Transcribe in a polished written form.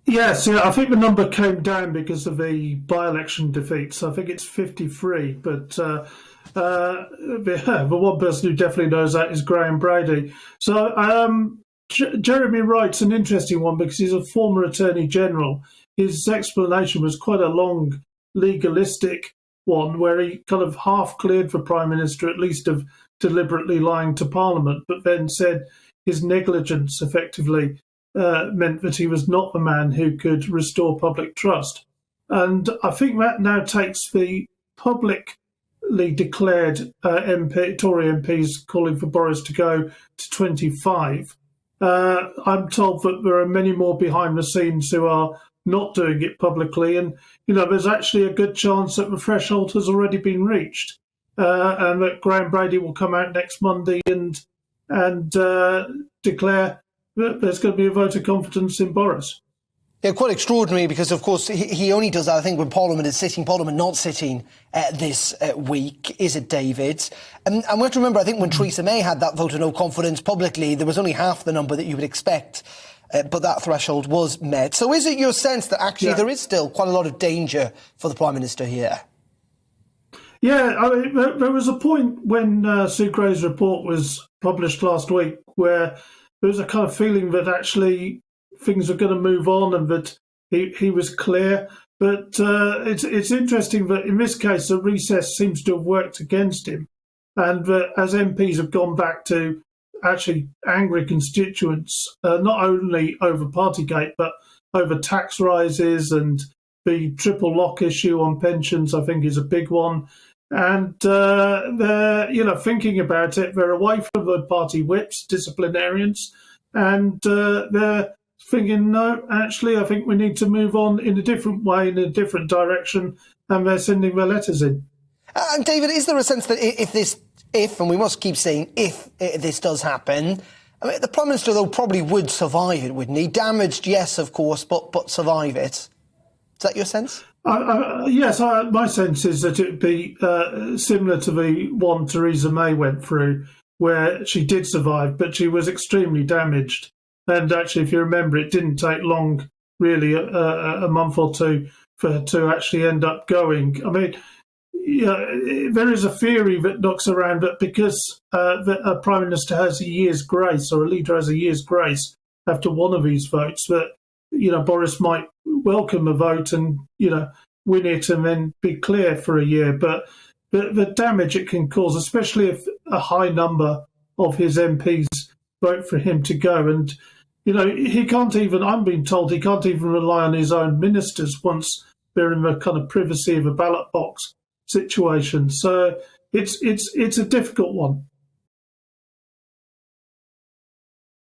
Yes, yeah, I think the number came down because of the by-election defeats. I think it's 53, but the one person who definitely knows that is Graham Brady. So Jeremy Wright's an interesting one because he's a former Attorney General. His explanation was quite a long legalistic one where he kind of half cleared the Prime Minister at least of deliberately lying to Parliament, but then said his negligence effectively meant that he was not the man who could restore public trust. And I think that now takes the publicly declared Tory MPs calling for Boris to go to 25. I'm told that there are many more behind the scenes who are not doing it publicly. And, there's actually a good chance that the threshold has already been reached and that Graham Brady will come out next Monday and declare there's going to be a vote of confidence in Boris. Yeah, quite extraordinary because, of course, he only does that, I think, when Parliament is sitting. Parliament not sitting this week, is it, David? And we have to remember, I think, when Theresa May had that vote of no confidence publicly, there was only half the number that you would expect, but that threshold was met. So is it your sense that actually there is still quite a lot of danger for the Prime Minister here? Yeah, I mean, there was a point when Sue Gray's report was published last week where there was a kind of feeling that actually things were going to move on and that he was clear. But it's interesting that in this case, the recess seems to have worked against him. And that as MPs have gone back to actually angry constituents, not only over Partygate, but over tax rises and the triple lock issue on pensions, I think is a big one. And they're, thinking about it. They're away from the party whips, disciplinarians, and they're thinking, no, actually, I think we need to move on in a different way, in a different direction, and they're sending their letters in. And David, is there a sense that if, and we must keep saying if this does happen, I mean, the Prime Minister, though, probably would survive it, wouldn't he? Damaged, yes, of course, but survive it. Is that your sense? Yes, my sense is that it would be similar to the one Theresa May went through, where she did survive, but she was extremely damaged. And actually, if you remember, it didn't take long, really, a month or two, for her to actually end up going. I mean, there is a theory that knocks around that because a Prime Minister has a year's grace, or a leader has a year's grace after one of these votes, that Boris might welcome a vote and win it and then be clear for a year. But the damage it can cause, especially if a high number of his MPs vote for him to go, and he can't even. I'm being told he can't even rely on his own ministers once they're in the kind of privacy of a ballot box situation. So it's a difficult one.